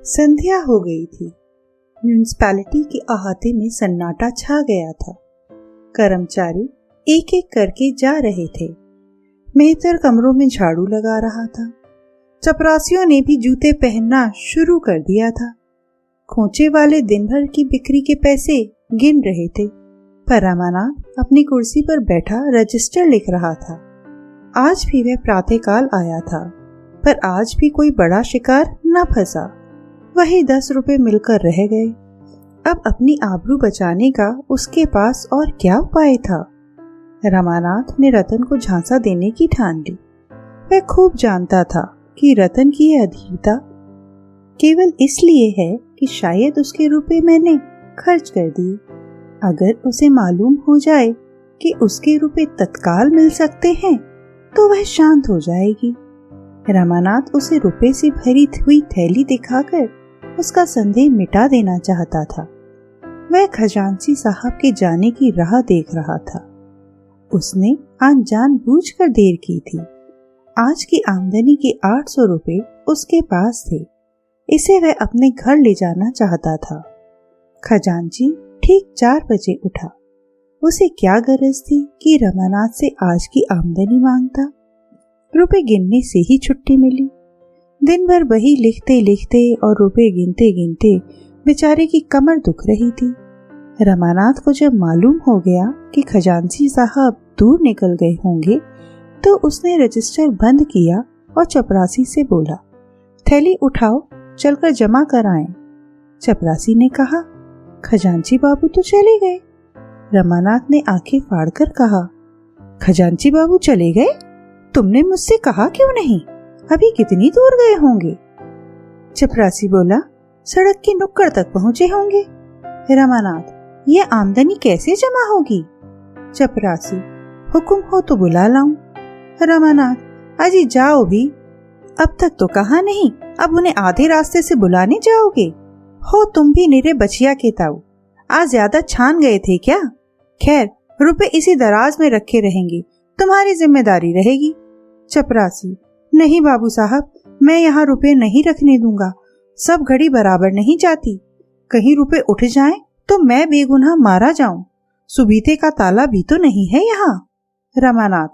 संध्या हो गई थी। म्यूनिसिपैलिटी के अहाते में सन्नाटा छा गया था। कर्मचारी एक एक करके जा रहे थे। मेहतर कमरों में झाड़ू लगा रहा था। चपरासियों ने भी जूते पहनना शुरू कर दिया था। खोचे वाले दिन भर की बिक्री के पैसे गिन रहे थे, पर रमानाथ अपनी कुर्सी पर बैठा रजिस्टर लिख रहा था। आज भी वह प्रातःकाल आया था, पर आज भी कोई बड़ा शिकार न फंसा। वही 10 रुपए मिलकर रह गए। अब अपनी आबरू बचाने का उसके पास और क्या उपाय था? रमानाथ ने रतन को झांसा देने की ठान ली। वह खूब जानता था कि रतन की यह अधीरता केवल इसलिए है कि शायद उसके रुपए मैंने खर्च कर दिए। अगर उसे मालूम हो जाए कि उसके रुपए तत्काल मिल सकते हैं तो वह शांत हो जाएगी। रमानाथ उसे रुपए से भरी हुई थैली दिखाकर उसका संदेह मिटा देना चाहता था। वह खजांची साहब के जाने की राह देख रहा था। उसने आज जानबूझकर देर की थी। आज की आमदनी के 800 रुपए उसके पास थे। इसे वह अपने घर ले जाना चाहता था। खजांची ठीक 4 बजे उठा। उसे क्या गरज थी कि रमानाथ से आज की आमदनी मांगता? रुपए गिनने से ही छुट्टी मिली। दिन भर वही लिखते लिखते और रुपए गिनते गिनते बेचारे की कमर दुख रही थी। रमानाथ को जब मालूम हो गया कि खजांची साहब दूर निकल गए होंगे तो उसने रजिस्टर बंद किया और चपरासी से बोला, थैली उठाओ, चलकर जमा कराएं। चपरासी ने कहा, खजांची बाबू तो चले गए। रमानाथ ने आंखें फाड़कर कहा, खजांची बाबू चले गए? तुमने मुझसे कहा क्यों नहीं? अभी कितनी दूर गए होंगे? चपरासी बोला, सड़क की नुक्कड़ तक पहुंचे होंगे। रमानाथ, ये आमदनी कैसे जमा होगी? चपरासी, हुक्म हो तो बुला लाऊं। रमानाथ, अजी जाओ भी। अब तक तो कहा नहीं, अब उन्हें आधे रास्ते से बुलाने जाओगे? हो तुम भी निरे बचिया के ताऊ। आज ज्यादा छान गए थे क्या? खैर, रुपए इसी दराज में रखे रहेंगे, तुम्हारी जिम्मेदारी रहेगी। चपरासी, नहीं बाबू साहब, मैं यहाँ रुपए नहीं रखने दूंगा। सब घड़ी बराबर नहीं जाती। कहीं रुपए उठ जाएं तो मैं बेगुनाह मारा जाऊं। सुबीते का ताला भी तो नहीं है यहाँ। रमानाथ,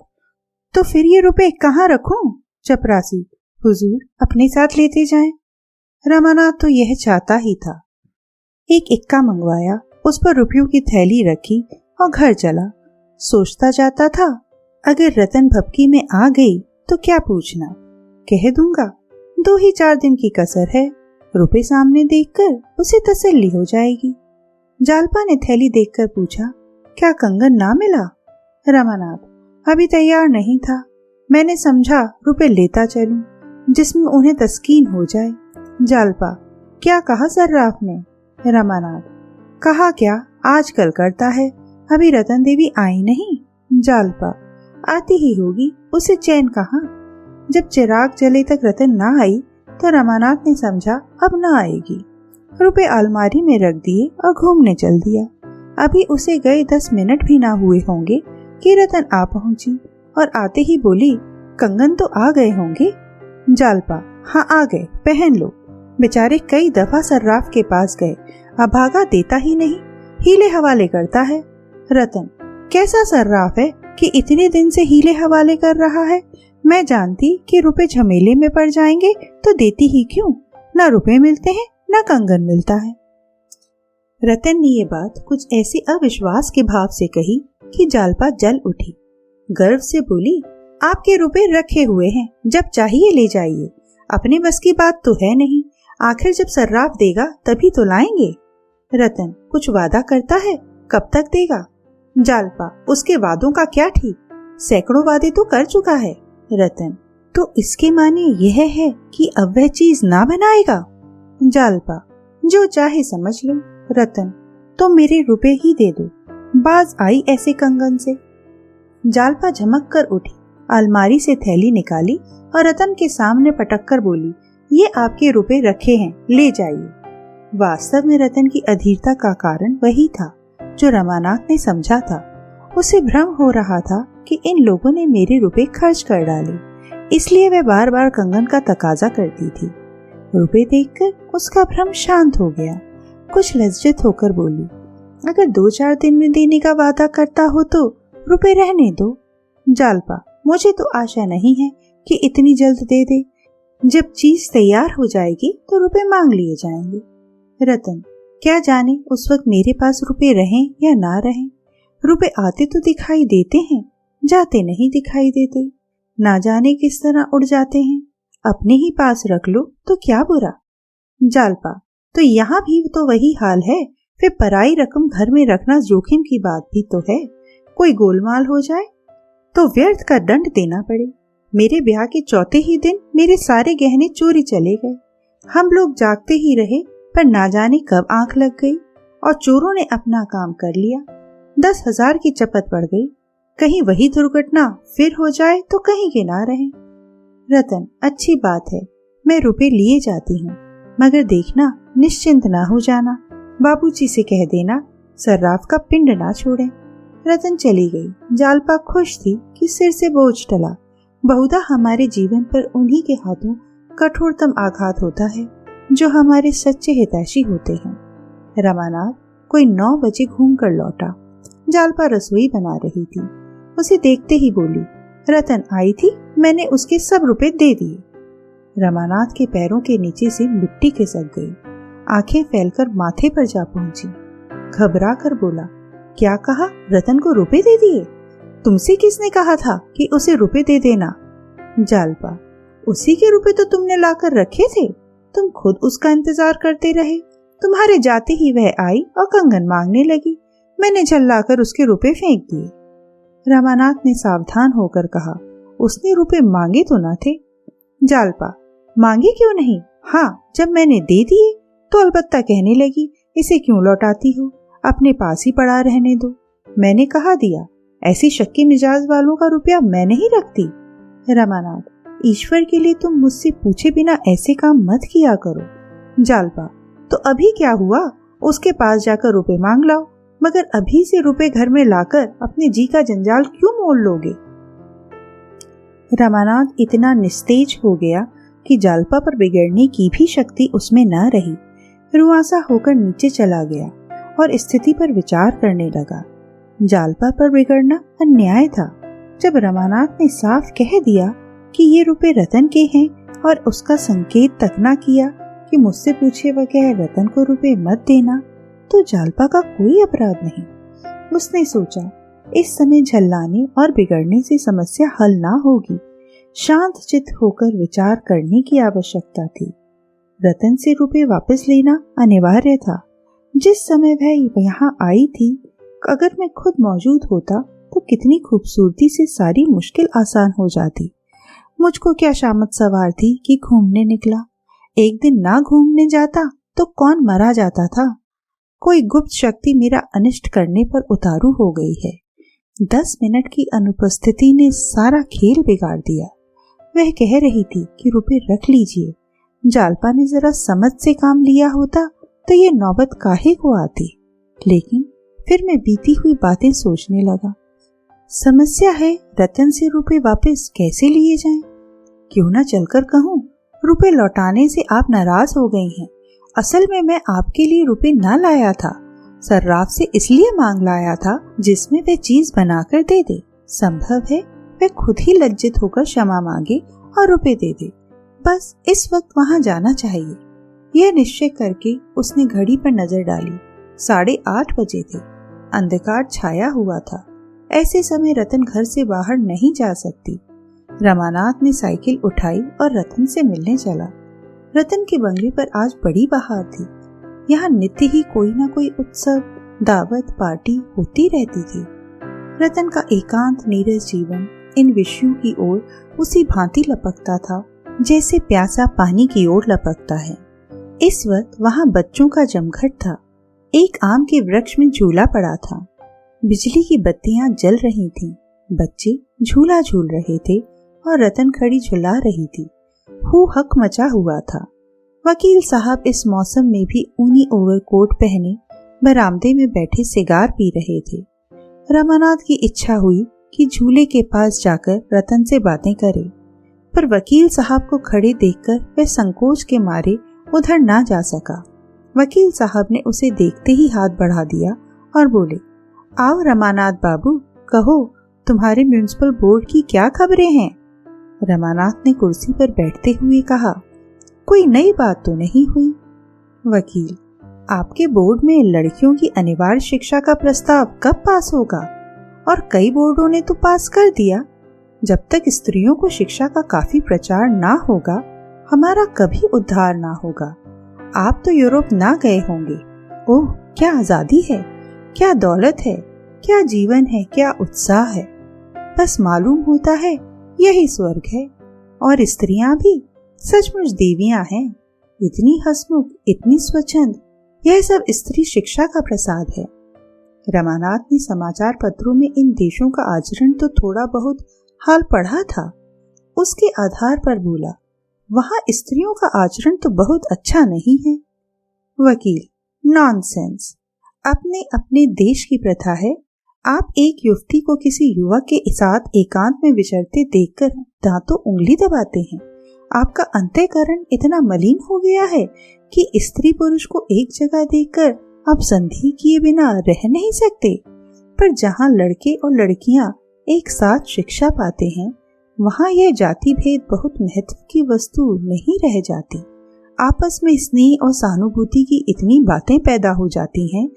तो फिर ये रुपए कहाँ रखूं? चपरासी, हुजूर अपने साथ लेते जाएं। रमानाथ तो यह चाहता ही था। एक इक्का मंगवाया, उस पर रुपयों की थैली रखी और घर चला। सोचता जाता था, अगर रतन भपकी में आ गई तो क्या पूछना, कह दूंगा 2 ही 4 दिन की कसर है। रुपए सामने देखकर उसे तसल्ली हो जाएगी। जालपा ने थैली देखकर पूछा, क्या कंगन ना मिला? रमानाथ, अभी तैयार नहीं था। मैंने समझा रुपए लेता चलूं, जिसमें उन्हें तस्कीन हो जाए। जालपा, क्या कहा सर्राफ ने? रमानाथ, कहा क्या, आजकल करता है। अभी रतन देवी आई नहीं। जालपा, आती ही होगी, उसे चैन कहाँ। जब चिराग जले तक रतन ना आई तो रमानाथ ने समझा अब ना आएगी। रुपए अलमारी में रख दिए और घूमने चल दिया। अभी उसे गए 10 मिनट भी ना हुए होंगे कि रतन आ पहुंची और आते ही बोली, कंगन तो आ गए होंगे? जालपा, हाँ आ गए, पहन लो। बेचारे कई दफा सर्राफ के पास गए, अभागा देता ही नहीं, हीले हवाले करता है। रतन, कैसा सर्राफ है कि इतने दिन से हीले हवाले कर रहा है? मैं जानती कि रुपए झमेले में पड़ जाएंगे तो देती ही क्यों। ना रुपए मिलते हैं ना कंगन मिलता है। रतन ने ये बात कुछ ऐसे अविश्वास के भाव से कही कि जालपा जल उठी। गर्व से बोली, आपके रुपए रखे हुए हैं, जब चाहिए ले जाइए। अपने बस की बात तो है नहीं, आखिर जब सर्राफ देगा तभी तो लाएंगे। रतन, कुछ वादा करता है, कब तक देगा? जालपा, उसके वादों का क्या ठीक, सैकड़ों वादे तो कर चुका है। रतन, तो इसके माने यह है कि अब वह चीज ना बनाएगा? जालपा, जो चाहे समझ लो। रतन, तो मेरे रुपए ही दे दो, बाज आई ऐसे कंगन से। जालपा झमक कर उठी, अलमारी से थैली निकाली और रतन के सामने पटक कर बोली, ये आपके रुपए रखे हैं, ले जाइए। वास्तव में रतन की अधीरता का कारण वही था जो रमानाथ ने समझा था। उसे भ्रम हो रहा था कि इन लोगों ने मेरे रुपए खर्च कर डाले, इसलिए वह बार बार कंगन का तकाजा करती थी। रुपए देखकर उसका भ्रम शांत हो गया। कुछ लज्जित होकर बोली, अगर 2-4 दिन में देने का वादा करता हो तो रुपए रहने दो। जालपा, मुझे तो आशा नहीं है कि इतनी जल्द दे दे। जब चीज तैयार हो जाएगी तो रुपए मांग लिए जाएंगे। रतन, क्या जाने उस वक्त मेरे पास रुपए रहें या ना रहें। रुपए आते तो दिखाई देते हैं, जाते नहीं दिखाई देते। ना जाने किस तरह उड़ जाते हैं। अपने ही पास रख लो तो क्या बुरा। जालपा, तो यहाँ भी तो वही हाल है। फिर पराई रकम घर में रखना जोखिम की बात भी तो है। कोई गोलमाल हो जाए तो व्यर्थ का दंड देना पड़े। मेरे ब्याह के चौथे ही दिन मेरे सारे गहने चोरी चले गए। हम लोग जागते ही रहे, पर ना जाने कब आंख लग गई और चोरों ने अपना काम कर लिया। 10,000 की चपत पड़ गई। कहीं वही दुर्घटना फिर हो जाए तो कहीं के ना रहे। रतन, अच्छी बात है, मैं रुपए लिए जाती हूँ, मगर देखना निश्चिंत ना हो जाना। बाबूजी से कह देना सर्राफ का पिंड ना छोड़े। रतन चली गई। जालपा खुश थी कि सिर से बोझ टला। बहुधा हमारे जीवन पर उन्हीं के हाथों कठोरतम आघात होता है जो हमारे सच्चे हितैषी होते हैं। रमानाथ कोई 9 बजे घूम कर लौटा। जालपा रसोई बना रही थी। उसे देखते ही बोली, रतन आई थी, मैंने उसके सब रुपए दे दिए। रमानाथ के पैरों के नीचे से मिट्टी खिसक गई। आंखें फैलकर माथे पर जा पहुंची। घबरा कर बोला, क्या कहा? रतन को रुपए दे दिए? तुमसे किसने कहा था कि उसे रुपए दे देना? जालपा, उसी के रुपए तो तुमने लाकर रखे थे। तुम खुद उसका इंतजार करते रहे। तुम्हारे जाते ही वह आई और कंगन मांगने लगी। मैंने झल्लाकर उसके रुपए फेंक दिए। रमानाथ ने सावधान होकर कहा, उसने रुपए मांगे तो न थे। जालपा, मांगे क्यों नहीं? हाँ, जब मैंने दे दिए तो अलबत्ता कहने लगी, इसे क्यों लौटाती हो, अपने पास ही पड़ा रहने दो। मैंने कहा दिया, ऐसी शक्की मिजाज वालों का रुपया मैं नहीं रखती। रमानाथ, ईश्वर के लिए तुम मुझसे पूछे बिना ऐसे काम मत किया करो। जालपा, तो अभी क्या हुआ? उसके पास जाकर रुपए मांग लाओ, मगर अभी से रुपए घर में लाकर अपने जी का जंजाल क्यों मोल लोगे? रमानाथ इतना निस्तेज हो गया कि जालपा पर बिगड़ने की भी शक्ति उसमें न रही। रुआंसा होकर नीचे चला गया और स्थिति पर विचार करने लगा। जालपा पर बिगड़ना अन्याय था। जब रमानाथ ने साफ कह दिया कि ये रुपए रतन के हैं और उसका संकेत तक न किया कि मुझसे पूछे बगैर रतन को रुपए मत देना, तो जालपा का कोई अपराध नहीं। उसने सोचा, इस समय झल्लाने और बिगड़ने से समस्या हल ना होगी। शांत चित्त होकर विचार करने की आवश्यकता थी। रतन से रुपए वापस लेना अनिवार्य था। जिस समय वह यहाँ आई थी, अगर मैं खुद मौजूद होता तो कितनी खूबसूरती से सारी मुश्किल आसान हो जाती। मुझको क्या शामत सवार थी कि घूमने निकला। एक दिन ना घूमने जाता तो कौन मरा जाता था। कोई गुप्त शक्ति मेरा अनिष्ट करने पर उतारू हो गई है। 10 मिनट की अनुपस्थिति ने सारा खेल बिगाड़ दिया। वह कह रही थी कि रुपए रख लीजिए। जालपा ने जरा समझ से काम लिया होता तो ये नौबत काहे को आती। लेकिन फिर मैं बीती हुई बातें सोचने लगा। समस्या है रतन से रुपए वापस कैसे लिए जाएं? क्यों ना चलकर कहूं, रुपए लौटाने से आप नाराज हो गई हैं। असल में मैं आपके लिए रुपए ना लाया था, सर्राफ से इसलिए मांग लाया था जिसमें वह चीज बनाकर दे दे। संभव है वह खुद ही लज्जित होकर क्षमा मांगे और रुपए दे दे। बस इस वक्त वहां जाना चाहिए। यह निश्चय करके उसने घड़ी पर नजर डाली। 8:30 बजे थे। अंधकार छाया हुआ था। ऐसे समय रतन घर से बाहर नहीं जा सकती। रमानाथ ने साइकिल उठाई और रतन से मिलने चला। रतन के बंगले पर आज बड़ी बहार थी। यहाँ नित्य ही कोई ना कोई उत्सव, दावत, पार्टी होती रहती थी। रतन का एकांत नीरस जीवन इन विषयों की ओर उसी भांति लपकता था जैसे प्यासा पानी की ओर लपकता है। इस वक्त वहाँ बच्चों का जमघट था। एक आम के वृक्ष में झूला पड़ा था। बिजली की बत्तियां जल रही थीं। बच्चे झूला झूल रहे थे और रतन खड़ी झुला रही थी। हू हक मचा हुआ था। वकील साहब इस मौसम में भी ऊनी ओवरकोट पहने बरामदे में बैठे सिगार पी रहे थे। रमानाथ की इच्छा हुई कि झूले के पास जाकर रतन से बातें करे। पर वकील साहब को खड़े देखकर वह संकोच के मारे उधर ना जा सका। वकील साहब ने उसे देखते ही हाथ बढ़ा दिया और बोले, आओ रमानाथ बाबू, कहो तुम्हारे म्युनिसिपल बोर्ड की क्या खबरें हैं? रमानाथ ने कुर्सी पर बैठते हुए कहा, कोई नई बात तो नहीं हुई। वकील, आपके बोर्ड में लड़कियों की अनिवार्य शिक्षा का प्रस्ताव कब पास होगा? और कई बोर्डों ने तो पास कर दिया। जब तक स्त्रियों को शिक्षा का काफी प्रचार ना होगा, हमारा कभी उद्धार ना होगा। आप तो यूरोप ना गए होंगे। ओह, क्या आजादी है, क्या दौलत है, क्या जीवन है, क्या उत्साह है। बस मालूम होता है यही स्वर्ग है। और स्त्रियां भी सचमुच देवियां हैं, इतनी हंसमुख, इतनी स्वच्छंद। यह सब स्त्री शिक्षा का प्रसाद है। रमानाथ ने समाचार पत्रों में इन देशों का आचरण तो थोड़ा बहुत हाल पढ़ा था। उसके आधार पर बोला, वहां स्त्रियों का आचरण तो बहुत अच्छा नहीं है। वकील, नॉनसेंस। अपने अपने देश की प्रथा है। आप एक युवती को किसी युवक के साथ एकांत में विचरते देखकर दांतों उंगली दबाते हैं। आपका अंतःकरण इतना मलिन हो गया है कि स्त्री पुरुष को एक जगह देखकर आप संधि किए बिना रह नहीं सकते। पर जहाँ लड़के और लड़कियां एक साथ शिक्षा पाते हैं, वहाँ यह जाति भेद बहुत महत्व की वस्तु नहीं रह जाती। आपस में स्नेह और सहानुभूति की इतनी बातें पैदा हो जाती हैं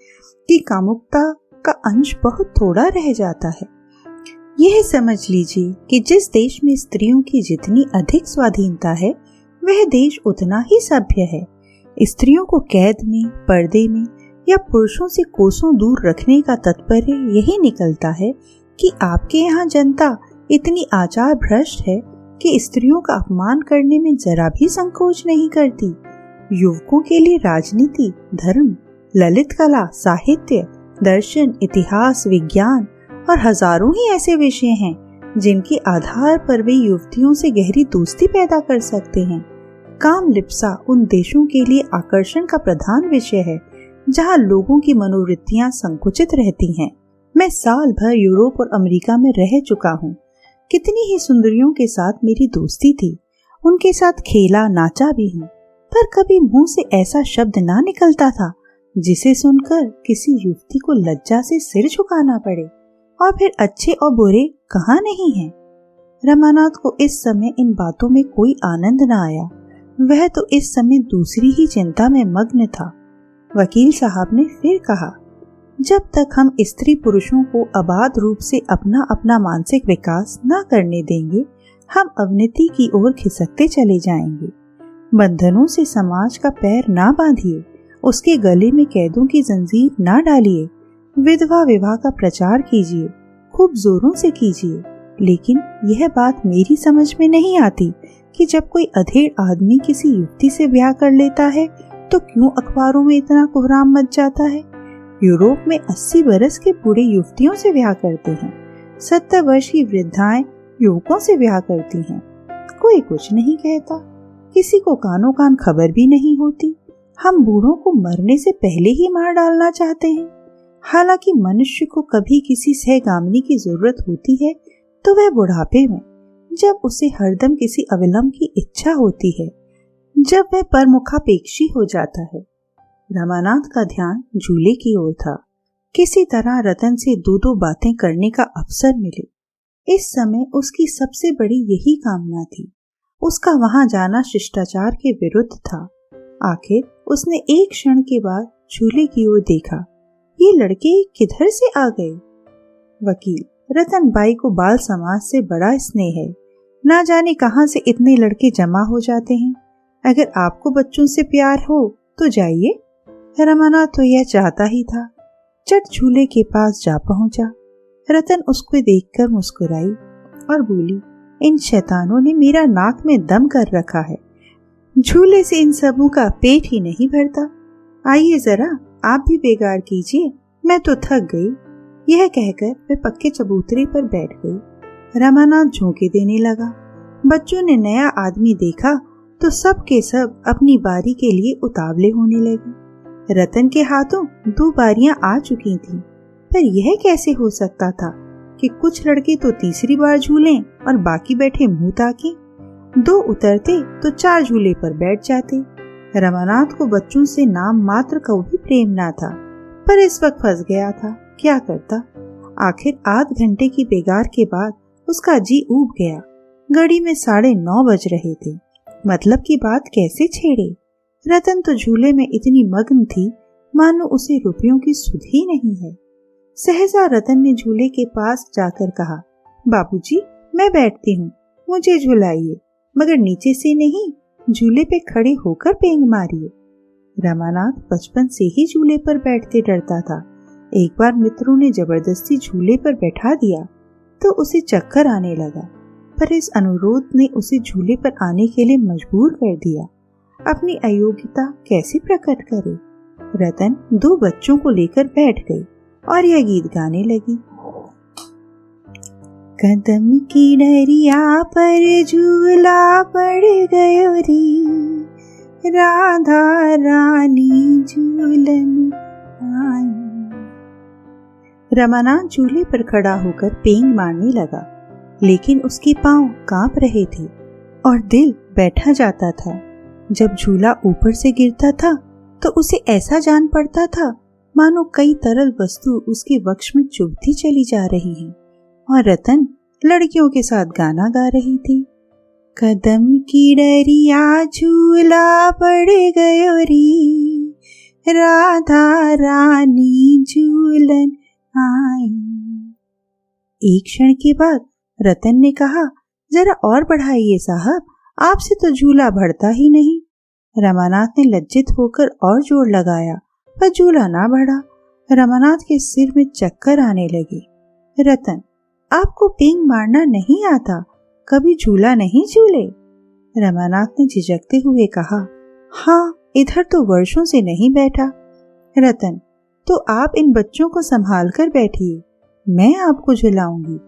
कि कामुकता का अंश बहुत थोड़ा रह जाता है। यह समझ लीजिए कि जिस देश में स्त्रियों की जितनी अधिक स्वाधीनता है, वह देश उतना ही सभ्य है। स्त्रियों को कैद में, पर्दे में या पुरुषों से कोसों दूर रखने का तात्पर्य यही निकलता है कि आपके यहाँ जनता इतनी आचार भ्रष्ट है कि स्त्रियों का अपमान करने में जरा भी संकोच नहीं करती। युवकों के लिए राजनीति, धर्म, ललित कला, साहित्य, दर्शन, इतिहास, विज्ञान और हजारों ही ऐसे विषय हैं जिनके आधार पर वे युवतियों से गहरी दोस्ती पैदा कर सकते हैं। काम लिप्सा उन देशों के लिए आकर्षण का प्रधान विषय है जहां लोगों की मनोवृत्तियां संकुचित रहती हैं। मैं साल भर यूरोप और अमेरिका में रह चुका हूँ। कितनी ही सुंदरियों के साथ मेरी दोस्ती थी, उनके साथ खेला, नाचा भी हूँ, पर कभी मुंह से ऐसा शब्द ना निकलता था जिसे सुनकर किसी युवती को लज्जा से सिर झुकाना पड़े। और फिर अच्छे और बुरे कहाँ नहीं हैं। रमानाथ को इस समय इन बातों में कोई आनंद न आया। वह तो इस समय दूसरी ही चिंता में मग्न था। वकील साहब ने फिर कहा, जब तक हम स्त्री पुरुषों को अबाध रूप से अपना अपना मानसिक विकास न करने देंगे, हम अवनति की ओर खिसकते चले जाएंगे। बंधनों से समाज का पैर ना बांधिए, उसके गले में कैदों की जंजीर ना डालिए। विधवा विवाह का प्रचार कीजिए, खूब जोरों से कीजिए। लेकिन यह बात मेरी समझ में नहीं आती कि जब कोई अधेड़ आदमी किसी युवती से ब्याह कर लेता है तो क्यों अखबारों में इतना कोहराम मच जाता है। यूरोप में 80 बरस के बूढ़े युवतियों से ब्याह करते हैं, 70 वर्ष की वृद्धाएं युवकों से ब्याह करती हैं। कोई कुछ नहीं कहता, किसी को कानों कान खबर भी नहीं होती। हम बूढ़ों को मरने से पहले ही मार डालना चाहते हैं। हालांकि मनुष्य को कभी किसी सहगामिनी की जरूरत होती है तो वह बुढ़ापे में, जब उसे हरदम किसी अविलंब की इच्छा होती है, जब वह परमुखापेक्षी हो जाता है। रमानाथ का ध्यान झूले की ओर था। किसी तरह रतन से दो दो बातें करने का अवसर मिले। इस समय उसकी सबसे बड़ी यही कामना थी। उसका वहां जाना शिष्टाचार के विरुद्ध था। आखिर उसने एक क्षण के बाद झूले की ओर देखा। ये लड़के किधर से आ गए? वकील, रतन बाई को बाल समाज से बड़ा स्नेह है। ना जाने कहां से इतने लड़के जमा हो जाते हैं। अगर आपको बच्चों से प्यार हो तो जाइए। रमानाथ तो यह चाहता ही था। चट झूले के पास जा पहुंचा। रतन उसको देखकर मुस्कुराई और बोली, इन शैतानों ने मेरा नाक में दम कर रखा है। झूले से इन सबों का पेट ही नहीं भरता। आइए जरा आप भी बेगार कीजिए, मैं तो थक गई। यह कहकर वे पक्के चबूतरे पर बैठ गई। रमानाथ झोंके देने लगा। बच्चों ने नया आदमी देखा तो सब के सब अपनी बारी के लिए उतावले होने लगे। रतन के हाथों 2 बारियां आ चुकी थीं, पर यह कैसे हो सकता था कि कुछ लड़के तो तीसरी बार झूलें और बाकी बैठे मुंह ताकें। 2 उतरते तो 4 झूले पर बैठ जाते। रमानाथ को बच्चों से नाम मात्र का भी प्रेम ना था, पर इस वक्त फंस गया था। क्या करता? आखिर आध घंटे की बेगार के बाद उसका जी ऊब गया। घड़ी में 9:30 बज रहे थे। मतलब की बात कैसे छेड़े? रतन तो झूले में इतनी मग्न थी मानो उसे रुपयों की सुध ही नहीं है। सहसा रतन ने झूले के पास जाकर कहा, बाबूजी मैं बैठती हूँ, मुझे झुलाइए, मगर नीचे से नहीं, झूले पे खड़े होकर पेंग मारिए। रमानाथ बचपन से ही झूले पर बैठते डरता था। एक बार मित्रों ने जबरदस्ती झूले पर बैठा दिया तो उसे चक्कर आने लगा, पर इस अनुरोध ने उसे झूले पर आने के लिए मजबूर कर दिया। अपनी अयोग्यता कैसे प्रकट करे? रतन 2 बच्चों को लेकर बैठ गई और यह गीत गाने लगी। कदम की डरिया पर झूला पड़ गयो रे, राधा रानी झूलन आई। रमानाथ झूले पर खड़ा होकर पेंग मारने लगा, लेकिन उसके पांव कांप रहे थे और दिल बैठा जाता था। जब झूला ऊपर से गिरता था तो उसे ऐसा जान पड़ता था मानो कई तरल वस्तु उसके वक्ष में चुभती चली जा रही हैं, और रतन लड़कियों के साथ गाना गा रही थी। कदम की डरिया झूला पड़ गयो रे, राधा रानी झूलन आई। एक क्षण के बाद रतन ने कहा, जरा और बढ़ाइए साहब, आपसे तो झूला बढ़ता ही नहीं। रमानाथ ने लज्जित होकर और जोर लगाया, पर झूला ना बढ़ा। रमानाथ के सिर में चक्कर आने लगे। रतन, आपको पेंग मारना नहीं आता, कभी झूला नहीं झूले? रमानाथ ने झिझकते हुए कहा, हाँ, इधर तो वर्षों से नहीं बैठा। रतन, तो आप इन बच्चों को संभाल कर बैठिए, मैं आपको झुलाऊंगी।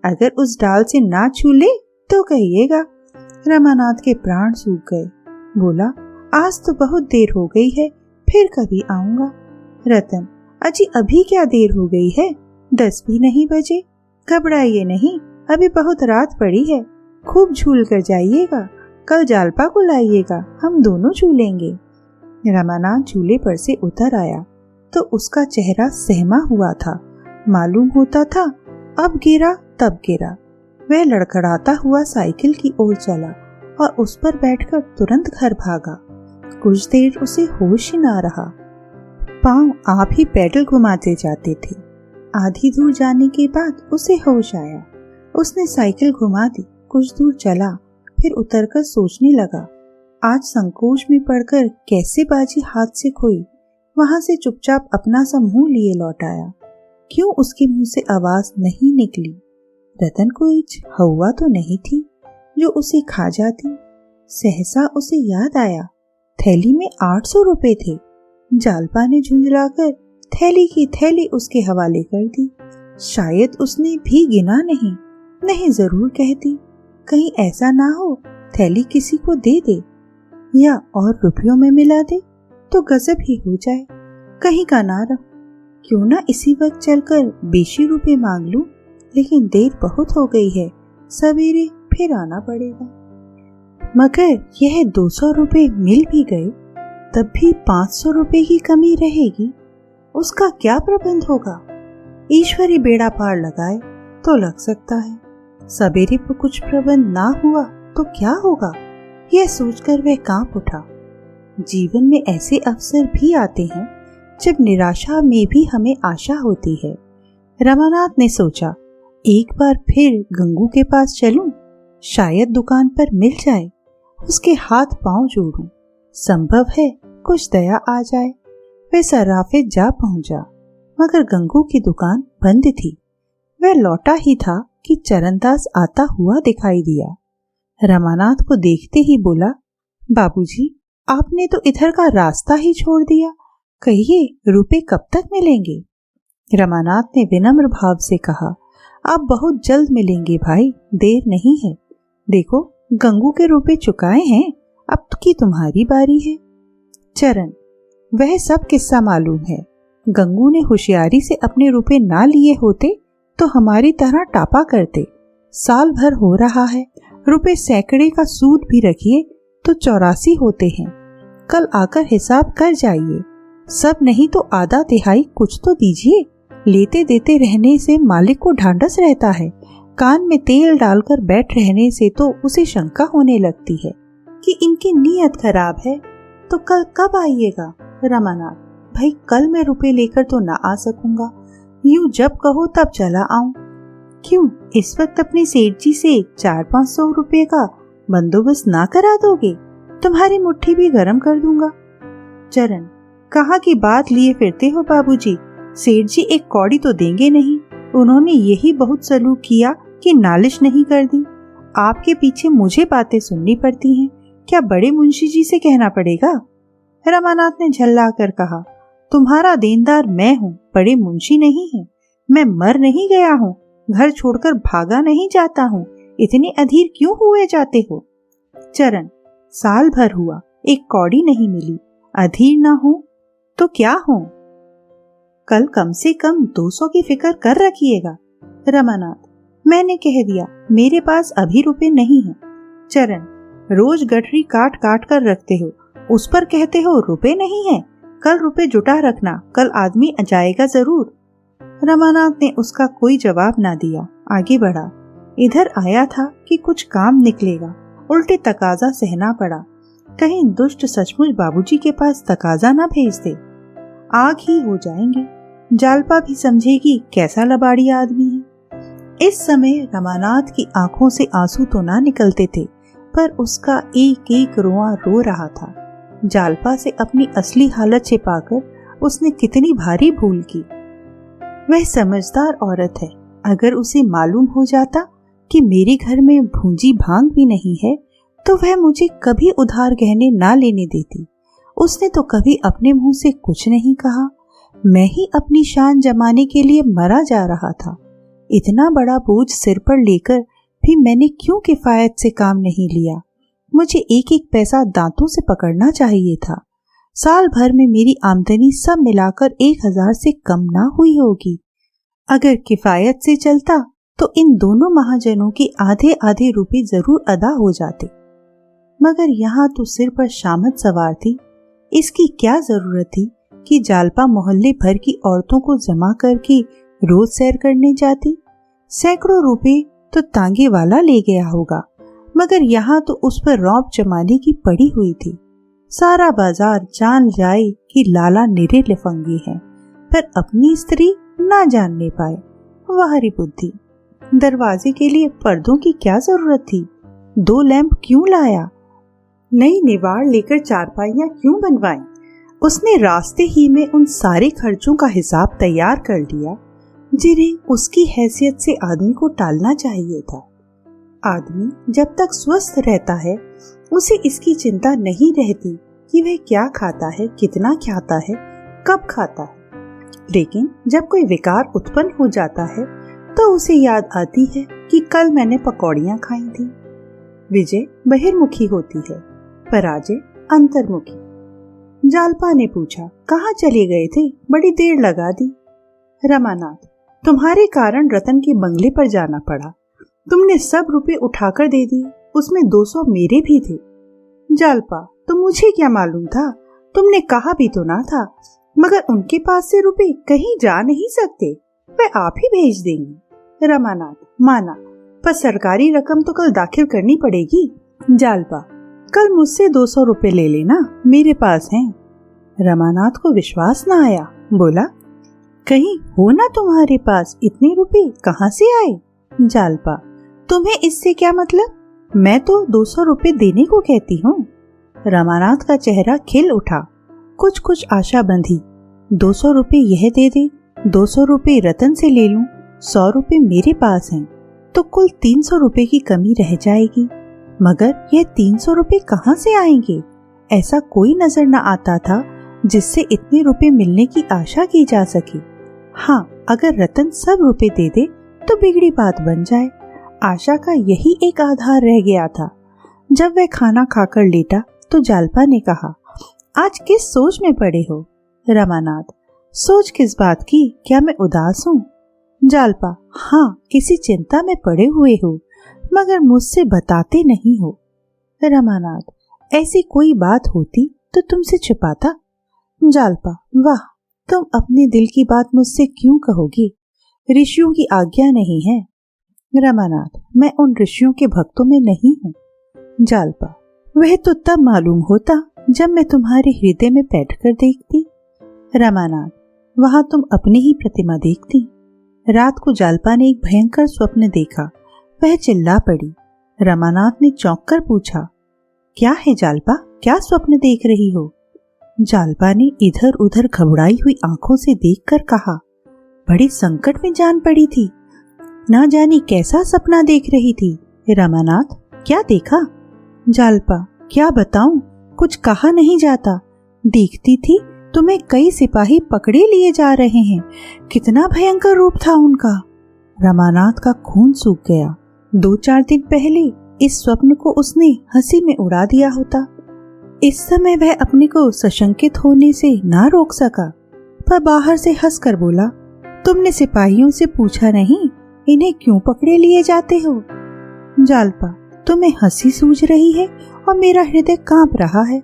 अगर उस डाल से ना छूले तो कहिएगा। रमानाथ के प्राण सूख गए। बोला, आज तो बहुत देर हो गई है, फिर कभी आऊंगा। रतन, अजी अभी क्या देर हो गई है, 10 भी नहीं बजे। घबराइए नहीं, अभी बहुत रात पड़ी है, खूब झूल कर जाइएगा। कल जालपा को लाइएगा, हम दोनों झूलेंगे। रमानाथ झूले पर से उतर आया तो उसका चेहरा सहमा हुआ था। मालूम होता था अब गिरा तब गिरा। वह लड़खड़ाता हुआ साइकिल की ओर चला और उस पर बैठकर तुरंत घर भागा। कुछ देर उसे होश ही ना रहा। पांव आप ही पैडल घुमाते जाते थे। आधी दूर जाने के बाद उसे होश आया। उसने साइकिल घुमा दी, कुछ दूर चला, फिर उतरकर सोचने लगा, आज संकोच में पड़कर कैसे बाजी हाथ से खोई। वहां से चुपचाप अपना सा मुंह लिए लौट आया। क्यों उसके मुंह से आवाज नहीं निकली? रतन कोई हवा तो नहीं थी जो उसे खा जाती। सहसा उसे याद आया, थैली में 800 रुपए थे। जालपा ने झुंझलाकर थैली की थैली उसके हवाले कर दी। शायद उसने भी गिना नहीं जरूर कहती। कहीं ऐसा ना हो थैली किसी को दे दे या और रुपयों में मिला दे तो गजब ही हो जाए। कहीं का ना रहो, क्यों ना इसी वक्त चलकर 20 रुपए मांग लूं, लेकिन देर बहुत हो गई है, सवेरे फिर आना पड़ेगा। मगर यह 200 रुपए मिल भी गए तब भी 500 रुपए की कमी रहेगी। उसका क्या प्रबंध होगा? ईश्वरी बेड़ा पार लगाए तो लग सकता है। सवेरे पर कुछ प्रबंध ना हुआ तो क्या होगा, यह सोचकर वह कांप उठा। जीवन में ऐसे अवसर भी आते हैं जब निराशा में भी हमें आशा होती है। रमानाथ ने सोचा, एक बार फिर गंगू के पास चलूं, शायद दुकान पर मिल जाए, उसके हाथ पांव जोड़ूं, संभव है कुछ दया आ जाए। वह सर्राफे जा पहुंचा, मगर गंगू की दुकान बंद थी। वह लौटा ही था कि चरणदास आता हुआ दिखाई दिया। रमानाथ को देखते ही बोला, बाबूजी, आपने तो इधर का रास्ता ही छोड़ दिया, कहिए रुपए कब तक मिलेंगे? रमानाथ ने विनम्र भाव से कहा, आप बहुत जल्द मिलेंगे भाई, देर नहीं है। देखो गंगू के रुपए चुकाए हैं, अब की तुम्हारी बारी है। चरण, वह सब किस्सा मालूम है। गंगू ने होशियारी से अपने रुपए ना लिए होते तो हमारी तरह टापा करते। साल भर हो रहा है, रुपए सैकड़े का सूद भी रखिए तो 84 होते हैं। कल आकर हिसाब कर जाइए। सब नहीं तो आधा तिहाई कुछ तो दीजिए। लेते देते रहने से मालिक को ढांढस रहता है, कान में तेल डालकर बैठ रहने से तो उसे शंका होने लगती है कि इनकी नीयत खराब है। तो कल कब आइएगा? रमानाथ, भाई कल मैं रुपए लेकर तो ना आ सकूंगा, यूं जब कहो तब चला आऊं। क्यों, इस वक्त अपने सेठ जी से 400-500 रुपए का बंदोबस्त ना करा दोगे? तुम्हारी मुट्ठी भी गरम कर दूंगा। चरण, कहाँ की बात लिए फिरते हो बाबूजी? सेठ जी एक कौड़ी तो देंगे नहीं। उन्होंने यही बहुत सलूक किया कि नालिश नहीं कर दी। आपके पीछे मुझे बातें सुननी पड़ती हैं, क्या बड़े मुंशी जी से कहना पड़ेगा? रमानाथ ने झल्ला कर कहा, तुम्हारा देनदार मैं हूँ, बड़े मुंशी नहीं है। मैं मर नहीं गया हूँ, घर छोड़कर भागा नहीं जाता हूँ। इतने अधीर क्यों हुए जाते हो? चरण, साल भर हुआ, एक कौड़ी नहीं मिली। अधीर ना हो तो क्या हो? कल कम से कम 200 की फिक्र कर रखिएगा। रमानाथ, मैंने कह दिया, मेरे पास अभी रुपए नहीं हैं। चरण, रोज गठरी काट काट कर रखते हो, उस पर कहते हो रुपए नहीं है। कल रुपए जुटा रखना, कल आदमी जाएगा जरूर। रमानाथ ने उसका कोई जवाब ना दिया, आगे बढ़ा। इधर आया था कि कुछ काम निकलेगा, उल्टे तकाजा सहना पड़ा। कहीं दुष्ट सचमुच बाबूजी के पास तकाजा ना भेज दे, आग ही हो जाएंगे। जालपा भी समझेगी कैसा लबाड़िया आदमी है। इस समय रमानाथ की आंखों से आंसू तो ना निकलते थे, पर उसका एक एक रोआ रो रहा था। जालपा से अपनी असली हालत छिपाकर उसने कितनी भारी भूल की। वह समझदार औरत है, अगर उसे मालूम हो जाता कि मेरे घर में भूंजी भांग भी नहीं है तो वह मुझे कभी उधार गहने ना लेने देती। उसने तो कभी अपने मुंह से कुछ नहीं कहा। मैं ही अपनी शान जमाने के लिए मरा जा रहा था। इतना बड़ा बोझ सिर पर लेकर भी मैंने क्यों किफायत से काम नहीं लिया? मुझे एक एक पैसा दांतों से पकड़ना चाहिए था। साल भर में मेरी आमदनी सब मिलाकर 1000 से कम ना हुई होगी। अगर किफायत से चलता तो इन दोनों महाजनों के आधे आधे रुपए जरूर अदा हो जाते, मगर यहाँ तो सिर पर शामत सवार थी। इसकी क्या जरूरत थी कि जालपा मोहल्ले भर की औरतों को जमा करके रोज सैर करने जाती? सैकड़ों रुपए तो तांगे वाला ले गया होगा, मगर यहाँ तो उस पर रौब जमाने की पड़ी हुई थी। सारा बाजार जान जाए कि लाला निरे लफंगी है, पर अपनी स्त्री ना जानने पाए। वाहरी बुद्धि। दरवाजे के लिए पर्दों की क्या जरूरत थी? 2 लैंप क्यों लाया? नई निवाड़ लेकर चारपाइयां क्यों बनवाई? उसने रास्ते ही में उन सारे खर्चों का हिसाब तैयार कर लिया जिन्हें उसकी हैसियत से आदमी को टालना चाहिए था। आदमी जब तक स्वस्थ रहता है उसे इसकी चिंता नहीं रहती कि वह क्या खाता है, कितना खाता है, कब खाता है। लेकिन जब कोई विकार उत्पन्न हो जाता है तो उसे याद आती है कि कल मैंने पकौड़ियां खाई थी। विजय बहिर्मुखी होती है, पराजय अंतर्मुखी। जालपा ने पूछा, कहाँ चले गए थे? बड़ी देर लगा दी। रमानाथ, तुम्हारे कारण रतन के बंगले पर जाना पड़ा। तुमने सब रुपए उठाकर दे दिए, उसमें 200 मेरे भी थे। जालपा, तो मुझे क्या मालूम था? तुमने कहा भी तो ना था। मगर उनके पास से रुपए कहीं जा नहीं सकते, वे आप ही भेज देंगे। रमानाथ, माना, पर सरकारी रकम तो कल दाखिल करनी पड़ेगी। जालपा, कल मुझसे 200 रुपए ले लेना, मेरे पास हैं। रमानाथ को विश्वास न आया, बोला, कहीं हो ना तुम्हारे पास इतने रुपए कहाँ से आए? जालपा, तुम्हें इससे क्या मतलब? मैं तो 200 रुपए देने को कहती हूँ। रमानाथ का चेहरा खिल उठा, कुछ कुछ आशा बंधी। 200 रुपए यह दे दे, 200 रुपए रतन से ले लूं, 100 रुपए मेरे पास हैं, तो कुल 300 रुपए की कमी रह जाएगी। मगर यह 300 रुपए कहाँ से आएंगे? ऐसा कोई नजर न आता था जिससे इतने रुपए मिलने की आशा की जा सके। हाँ, अगर रतन सब रुपए दे दे तो बिगड़ी बात बन जाए। आशा का यही एक आधार रह गया था। जब वह खाना खाकर लेटा तो जालपा ने कहा, आज किस सोच में पड़े हो? रमानाथ, सोच किस बात की? क्या मैं उदास हूँ? जालपा, हाँ, किसी चिंता में पड़े हुए हो। मगर मुझसे बताते नहीं हो। रमानाथ, ऐसी कोई बात होती तो तुमसे छिपाता। जालपा, वाह, तुम अपने दिल की बात मुझसे क्यों कहोगी? ऋषियों की आज्ञा नहीं है। रमानाथ, मैं उन ऋषियों के भक्तों में नहीं हूँ। जालपा, वह तो तब मालूम होता जब मैं तुम्हारे हृदय में बैठकर देखती। रमानाथ, वहां तुम अपनी ही प्रतिमा देखती। रात को जालपा ने एक भयंकर स्वप्न देखा। वह चिल्ला पड़ी। रमानाथ ने चौंक कर पूछा, क्या है जालपा, क्या स्वप्न देख रही हो? जालपा ने इधर उधर घबराई हुई आंखों से देखकर कहा, बड़ी संकट में जान पड़ी थी, ना जाने कैसा सपना देख रही थी। रमानाथ, क्या देखा? जालपा, क्या बताऊं, कुछ कहा नहीं जाता। देखती थी तुम्हें कई सिपाही पकड़े लिए जा रहे हैं। कितना भयंकर रूप था उनका। रमानाथ का खून सूख गया। 2-4 दिन पहले इस स्वप्न को उसने हंसी में उड़ा दिया होता। इस समय वह अपने को सशंकित होने से ना रोक सका, पर बाहर से हंसकर बोला, तुमने सिपाहियों से पूछा नहीं इन्हें क्यों पकड़े लिए जाते हो? जालपा, तुम्हें हंसी सूझ रही है और मेरा हृदय कांप रहा है।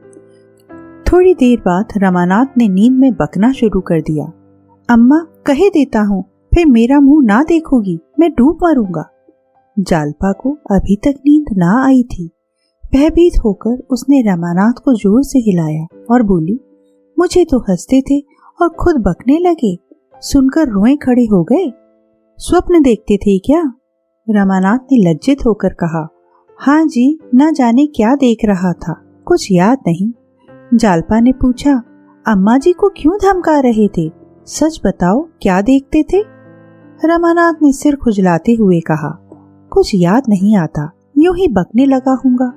थोड़ी देर बाद रमानाथ ने नींद में बकना शुरू कर दिया। अम्मा, कहे देता हूँ, फिर मेरा मुंह ना देखोगी, मैं डूब मरूंगा। जालपा को अभी तक नींद ना आई थी। भयभीत होकर उसने रमानाथ को जोर से हिलाया और बोली, मुझे तो हंसते थे और खुद बकने लगे, सुनकर रोए खड़े हो गए। स्वप्न देखते थे क्या? रमानाथ ने लज्जित होकर कहा, हाँ जी, ना जाने क्या देख रहा था, कुछ याद नहीं। जालपा ने पूछा, अम्मा जी को क्यों धमका रहे थे? सच बताओ, क्या देखते थे? रमानाथ ने सिर खुजलाते हुए कहा, कुछ याद नहीं आता, यूं ही बकने लगा हूँगा।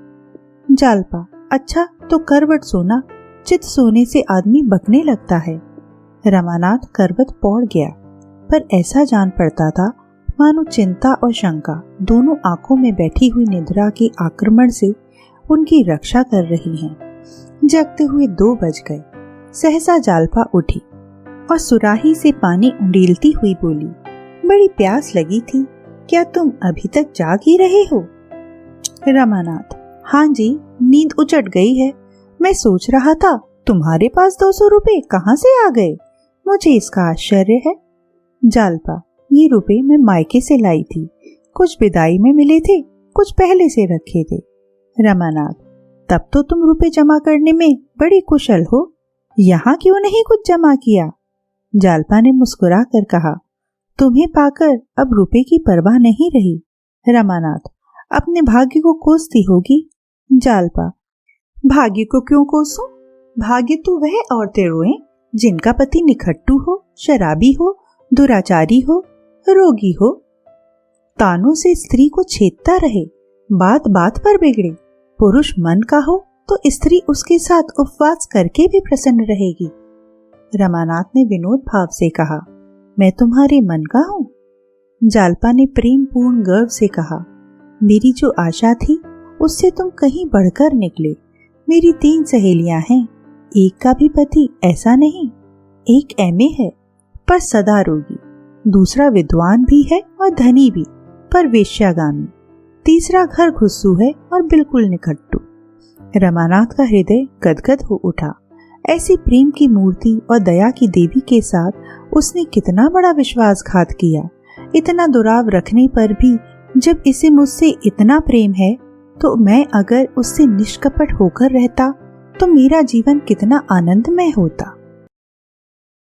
जालपा, अच्छा तो करवट सोना, चित सोने से आदमी बकने लगता है। रमानाथ करवट पौड़ गया, पर ऐसा जान पड़ता था मानो चिंता और शंका दोनों आंखों में बैठी हुई निद्रा के आक्रमण से उनकी रक्षा कर रही हैं। जगते हुए 2 बज गए। सहसा जालपा उठी और सुराही से पानी उंडेलती हुई बोली, बड़ी प्यास लगी थी, क्या तुम अभी तक जाग ही रहे हो? रमानाथ, हाँ जी, नींद उचट गई है। मैं सोच रहा था तुम्हारे पास 200 रुपए कहाँ से आ गए, मुझे इसका आश्चर्य है। जालपा, ये रुपए मैं मायके से लाई थी, कुछ विदाई में मिले थे, कुछ पहले से रखे थे। रमानाथ, तब तो तुम रुपए जमा करने में बड़ी कुशल हो, यहाँ क्यों नहीं कुछ जमा किया? जालपा ने मुस्कुरा कर कहा, तुम्हें पाकर अब रुपए की परवाह नहीं रही। रमानाथ, अपने भाग्य को कोसती होगी। जालपा, भाग्य को क्यों कोसूं? भाग्य तो वह औरतें रोएं जिनका पति निखट्टू हो, शराबी हो, दुराचारी हो, रोगी हो, तानों से स्त्री को छेदता रहे, बात बात पर बिगड़े। पुरुष मन का हो तो स्त्री उसके साथ उपवास करके भी प्रसन्न रहेगी। रमानाथ ने विनोद भाव से कहा, मैं तुम्हारे मन का हूँ। जालपा ने प्रेम पूर्ण गर्व से कहा, मेरी जो आशा थी उससे तुम कहीं बढ़कर निकले। मेरी 3 सहेलियां हैं, एक का भी पति ऐसा नहीं। एक एमए है पर सदा रोगी, दूसरा विद्वान भी है और धनी भी पर वेश्यागामी, तीसरा घर घुस्सू है और बिल्कुल निखट्टू। रमानाथ का हृदय गदगद हो उठा। ऐसी प्रेम की मूर्ति और दया की देवी के साथ उसने कितना बड़ा विश्वासघात किया। इतना दुराव रखने पर भी जब इसे मुझसे इतना प्रेम है, तो मैं अगर उससे निष्कपट होकर रहता तो मेरा जीवन कितना आनंदमय होता।